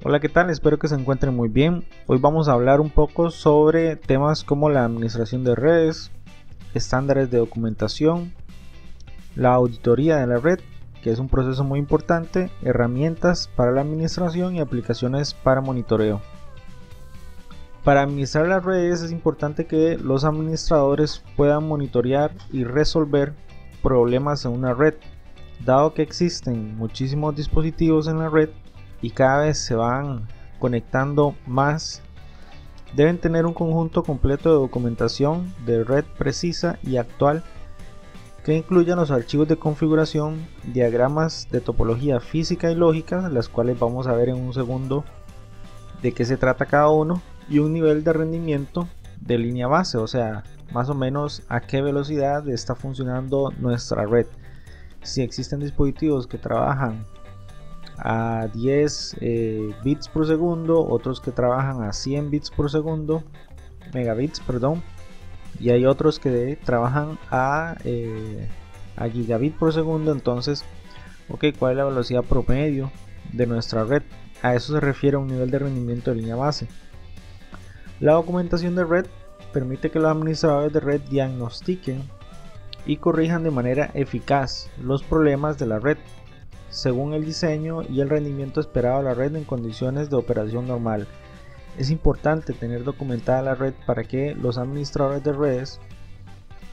Hola, ¿qué tal? Espero que se encuentren muy bien. Hoy vamos a hablar un poco sobre temas como la administración de redes, estándares de documentación, la auditoría de la red, que es un proceso muy importante, herramientas para la administración y aplicaciones para monitoreo. Para administrar las redes es importante que los administradores puedan monitorear y resolver problemas en una red, dado que existen muchísimos dispositivos en la red y cada vez se van conectando más. Deben tener un conjunto completo de documentación de red precisa y actual que incluyan los archivos de configuración, diagramas de topología física y lógica, las cuales vamos a ver en un segundo de qué se trata cada uno, y un nivel de rendimiento de línea base, o sea, más o menos a qué velocidad está funcionando nuestra red. Si existen dispositivos que trabajan a 10 bits por segundo, otros que trabajan a 100 bits por segundo, megabits, perdón, y hay otros que trabajan a gigabit por segundo. Entonces, ¿cuál es la velocidad promedio de nuestra red? A eso se refiere a un nivel de rendimiento de línea base. La documentación de red permite que los administradores de red diagnostiquen y corrijan de manera eficaz los problemas de la red según el diseño y el rendimiento esperado de la red en condiciones de operación normal. Es importante tener documentada la red para que los administradores de redes,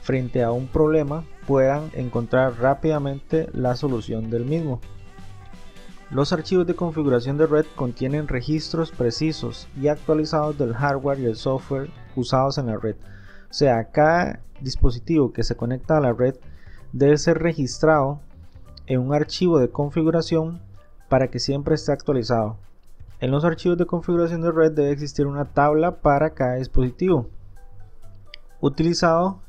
frente a un problema, puedan encontrar rápidamente la solución del mismo. Los archivos de configuración de red contienen registros precisos y actualizados del hardware y el software usados en la red. O sea, cada dispositivo que se conecta a la red debe ser registrado en un archivo de configuración para que siempre esté actualizado. En los archivos de configuración de red debe existir una tabla para cada dispositivo, utilizado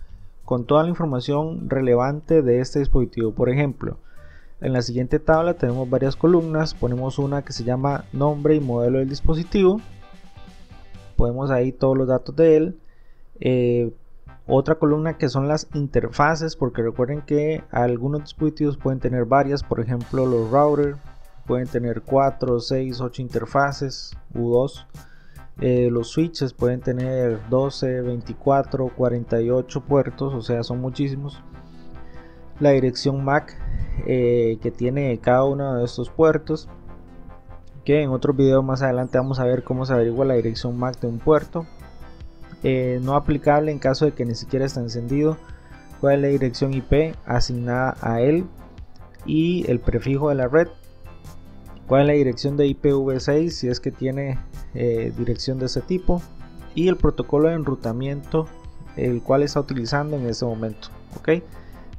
con toda la información relevante de este dispositivo. Por ejemplo, en la siguiente tabla tenemos varias columnas. Ponemos una que se llama nombre y modelo del dispositivo. Ponemos ahí todos los datos de él. Otra columna que son las interfaces, porque recuerden que algunos dispositivos pueden tener varias. Por ejemplo, los routers pueden tener 4, 6, 8 interfaces U2. Los switches pueden tener 12, 24, 48 puertos, o sea, son muchísimos. La dirección MAC que tiene cada uno de estos puertos, que en otro video más adelante vamos a ver cómo se averigua la dirección MAC de un puerto. No aplicable en caso de que ni siquiera está encendido. Cuál es la dirección IP asignada a él y el prefijo de la red. Cuál es la dirección de IPv6 si es que tiene dirección de ese tipo, y el protocolo de enrutamiento el cual está utilizando en ese momento.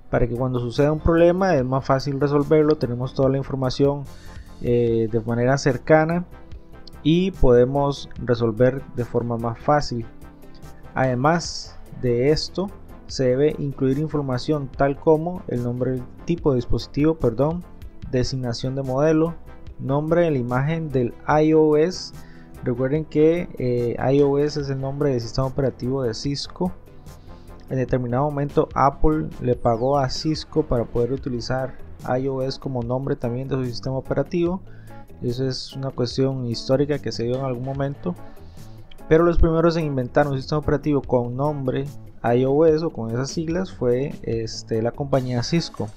Para que cuando suceda un problema es más fácil resolverlo, tenemos toda la información de manera cercana y podemos resolver de forma más fácil. Además de esto, se debe incluir información tal como el nombre del tipo de dispositivo, designación de modelo, nombre de la imagen del iOS. Recuerden que iOS es el nombre del sistema operativo de Cisco. En determinado momento Apple le pagó a Cisco para poder utilizar iOS como nombre también de su sistema operativo. Eso es una cuestión histórica que se dio en algún momento. Pero los primeros en inventar un sistema operativo con nombre iOS o con esas siglas fue la compañía Cisco.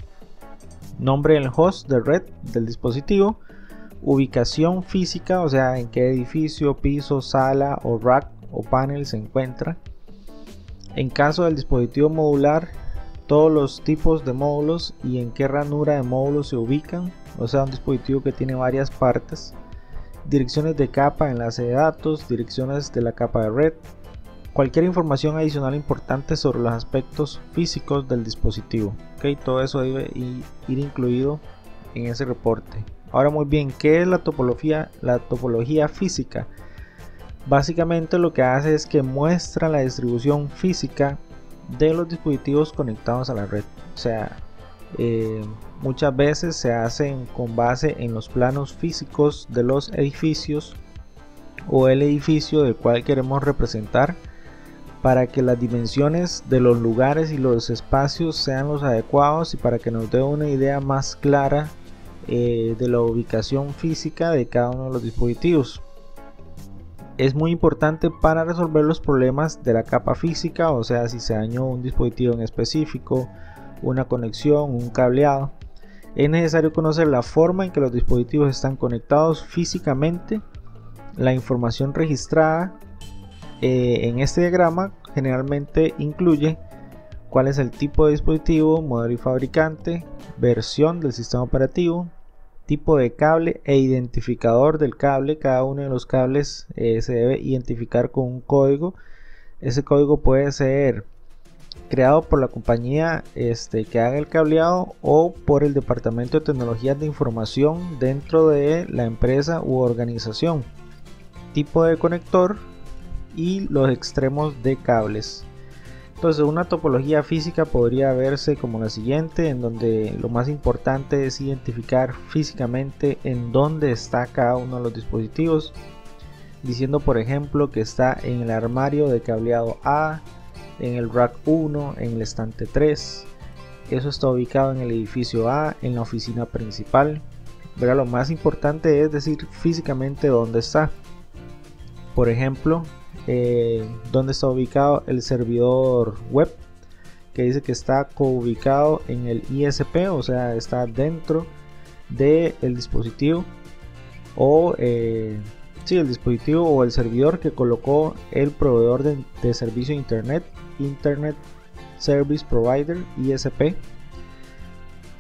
Nombre del host de red del dispositivo. Ubicación física, o sea, en qué edificio, piso, sala o rack o panel se encuentra. En caso del dispositivo modular, todos los tipos de módulos y en qué ranura de módulos se ubican, o sea, un dispositivo que tiene varias partes. Direcciones de capa, enlace de datos, direcciones de la capa de red, cualquier información adicional importante sobre los aspectos físicos del dispositivo. Todo eso debe ir incluido en ese reporte. Ahora, muy bien, ¿qué es la topología? La topología física básicamente lo que hace es que muestra la distribución física de los dispositivos conectados a la red. O sea, muchas veces se hacen con base en los planos físicos de los edificios o el edificio del cual queremos representar, para que las dimensiones de los lugares y los espacios sean los adecuados y para que nos dé una idea más clara de la ubicación física de cada uno de los dispositivos. Es muy importante para resolver los problemas de la capa física, o sea, si se dañó un dispositivo en específico, una conexión, un cableado. Es necesario conocer la forma en que los dispositivos están conectados físicamente. La información registrada en este diagrama generalmente incluye cuál es el tipo de dispositivo, modelo y fabricante, versión del sistema operativo, tipo de cable e identificador del cable. Cada uno de los cables se debe identificar con un código. Ese código puede ser creado por la compañía que haga el cableado o por el departamento de tecnologías de información dentro de la empresa u organización. Tipo de conector y los extremos de cables. Entonces, una topología física podría verse como la siguiente, en donde lo más importante es identificar físicamente en dónde está cada uno de los dispositivos, diciendo por ejemplo que está en el armario de cableado A, en el rack 1, en el estante 3. Eso está ubicado en el edificio A, en la oficina principal. Pero lo más importante es decir físicamente dónde está. Por ejemplo, dónde está ubicado el servidor web, que dice que está coubicado en el ISP, o sea, está dentro del dispositivo, o el dispositivo o el servidor que colocó el proveedor de servicio de Internet Service Provider, ISP.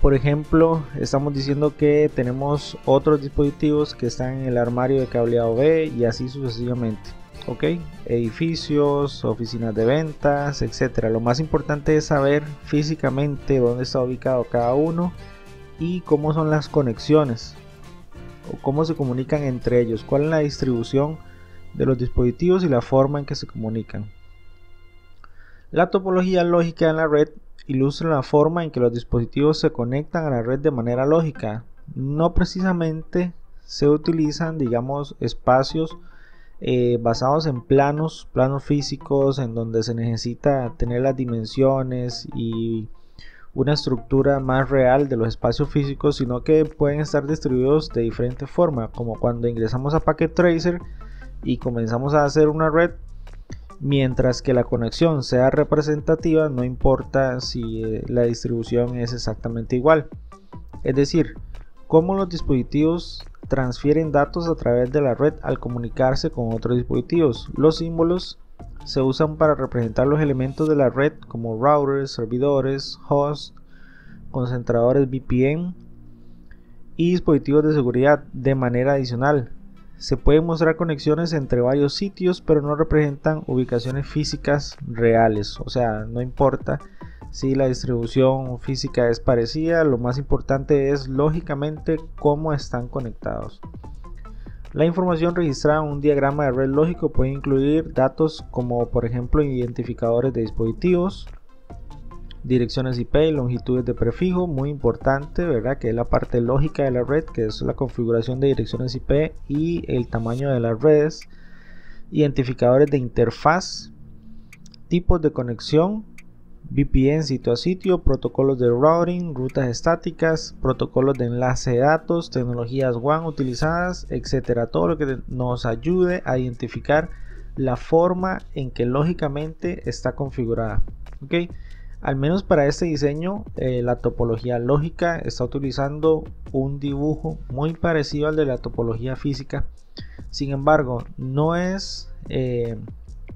Por ejemplo, estamos diciendo que tenemos otros dispositivos que están en el armario de cableado B y así sucesivamente. Ok, edificios, oficinas de ventas, etcétera. Lo más importante es saber físicamente dónde está ubicado cada uno y cómo son las conexiones o cómo se comunican entre ellos, cuál es la distribución de los dispositivos y la forma en que se comunican. La topología lógica en la red ilustra la forma en que los dispositivos se conectan a la red de manera lógica. No precisamente se utilizan, digamos, espacios basados en planos físicos en donde se necesita tener las dimensiones y una estructura más real de los espacios físicos, sino que pueden estar distribuidos de diferente forma, como cuando ingresamos a Packet Tracer y comenzamos a hacer una red. Mientras que la conexión sea representativa, no importa si la distribución es exactamente igual. Es decir, cómo los dispositivos transfieren datos a través de la red al comunicarse con otros dispositivos. Los símbolos se usan para representar los elementos de la red como routers, servidores, hosts, concentradores VPN y dispositivos de seguridad. De manera adicional, se pueden mostrar conexiones entre varios sitios, pero no representan ubicaciones físicas reales. O sea, no importa si la distribución física es parecida, lo más importante es lógicamente cómo están conectados. La información registrada en un diagrama de red lógico puede incluir datos como por ejemplo identificadores de dispositivos, direcciones IP y longitudes de prefijo, muy importante, ¿verdad? Que es la parte lógica de la red, que es la configuración de direcciones IP y el tamaño de las redes, identificadores de interfaz, tipos de conexión, VPN sitio a sitio, protocolos de routing, rutas estáticas, protocolos de enlace de datos, tecnologías WAN utilizadas, etcétera. Todo lo que nos ayude a identificar la forma en que lógicamente está configurada. ¿Okay? Al menos para este diseño, la topología lógica está utilizando un dibujo muy parecido al de la topología física. Sin embargo, no es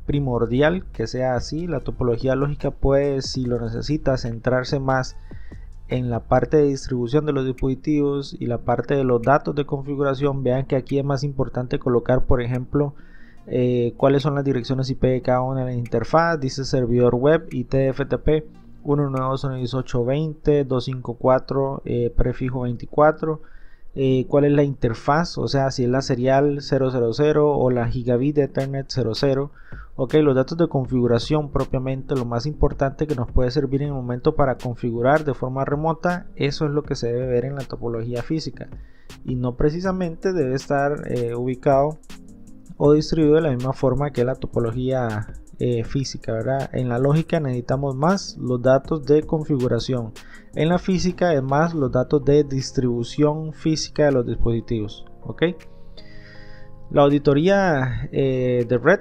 primordial que sea así. La topología lógica puede, si lo necesita, centrarse más en la parte de distribución de los dispositivos y la parte de los datos de configuración. Vean que aquí es más importante colocar, por ejemplo, cuáles son las direcciones IP de cada una de las interfaces. Dice servidor web y TFTP 192.168.20.254 prefijo 24. Cuál es la interfaz, o sea, si es la serial 000 o la gigabit de Ethernet 00. Ok, los datos de configuración propiamente, lo más importante que nos puede servir en el momento para configurar de forma remota. Eso es lo que se debe ver en la topología física y no precisamente debe estar ubicado o distribuido de la misma forma que la topología física, ¿verdad? En la lógica necesitamos más los datos de configuración. En la física es más los datos de distribución física de los dispositivos. ¿Ok? La auditoría de red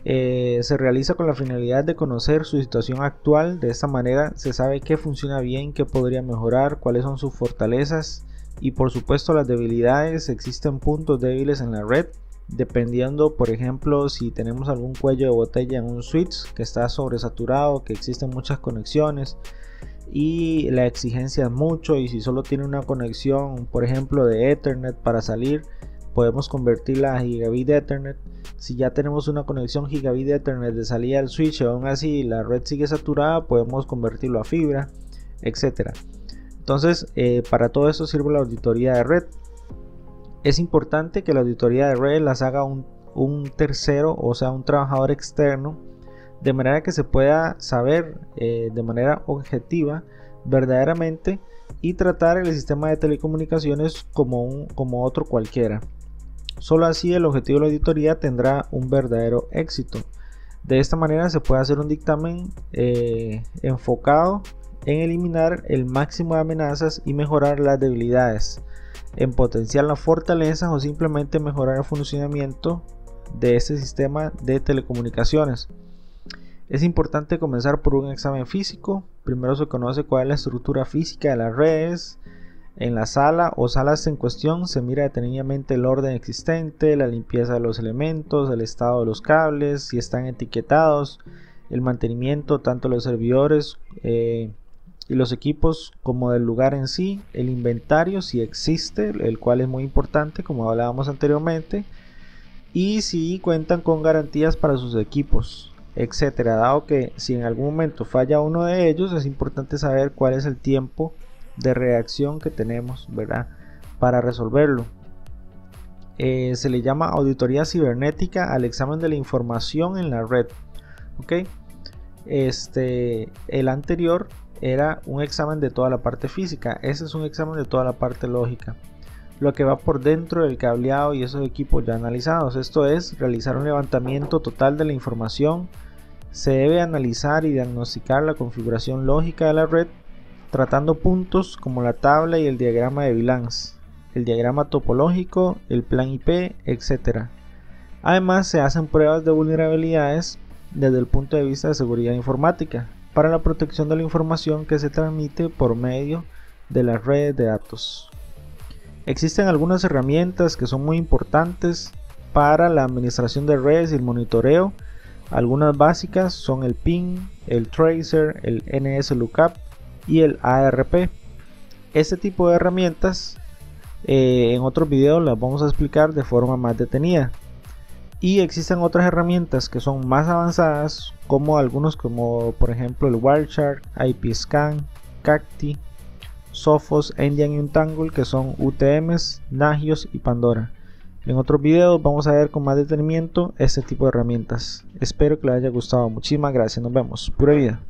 se realiza con la finalidad de conocer su situación actual. De esta manera se sabe qué funciona bien, qué podría mejorar, cuáles son sus fortalezas y por supuesto las debilidades. Existen puntos débiles en la red, dependiendo, por ejemplo, si tenemos algún cuello de botella en un switch que está sobresaturado, que existen muchas conexiones y la exigencia es mucho, y si solo tiene una conexión, por ejemplo, de Ethernet para salir, podemos convertirla a gigabit de Ethernet. Si ya tenemos una conexión gigabit de Ethernet de salida al switch y aún así la red sigue saturada, podemos convertirlo a fibra, etcétera. Entonces, para todo esto sirve la auditoría de red. Es importante que la auditoría de red las haga un tercero, o sea, un trabajador externo, de manera que se pueda saber de manera objetiva verdaderamente y tratar el sistema de telecomunicaciones como otro cualquiera. Solo así el objetivo de la auditoría tendrá un verdadero éxito. De esta manera se puede hacer un dictamen enfocado en eliminar el máximo de amenazas y mejorar las debilidades, en potenciar las fortalezas o simplemente mejorar el funcionamiento de este sistema de telecomunicaciones. Es importante comenzar por un examen físico. Primero se conoce cuál es la estructura física de las redes. En la sala o salas en cuestión se mira detenidamente el orden existente, la limpieza de los elementos, el estado de los cables, si están etiquetados, el mantenimiento tanto de los servidores y los equipos como del lugar en sí, el inventario si existe, el cual es muy importante como hablábamos anteriormente, y si cuentan con garantías para sus equipos, etcétera. Dado que si en algún momento falla uno de ellos, es importante saber cuál es el tiempo de reacción que tenemos, ¿verdad?, para resolverlo. Se le llama auditoría cibernética al examen de la información en la red. ¿Ok? El anterior era un examen de toda la parte física. Ese es un examen de toda la parte lógica, lo que va por dentro del cableado y esos equipos ya analizados. Esto es realizar un levantamiento total de la información. Se debe analizar y diagnosticar la configuración lógica de la red, tratando puntos como la tabla y el diagrama de VLANs, el diagrama topológico, el plan IP, etc. Además, se hacen pruebas de vulnerabilidades desde el punto de vista de seguridad informática para la protección de la información que se transmite por medio de las redes de datos. Existen algunas herramientas que son muy importantes para la administración de redes y el monitoreo. Algunas básicas son el PIN, el Tracer, el NSLookup y el ARP. Este tipo de herramientas en otros videos las vamos a explicar de forma más detenida, y existen otras herramientas que son más avanzadas como por ejemplo el Wireshark, IPScan, Cacti, Sophos, Endian y Untangle, que son UTMs, Nagios y Pandora. En otros videos vamos a ver con más detenimiento este tipo de herramientas. Espero que les haya gustado. Muchísimas gracias, nos vemos. Pura vida.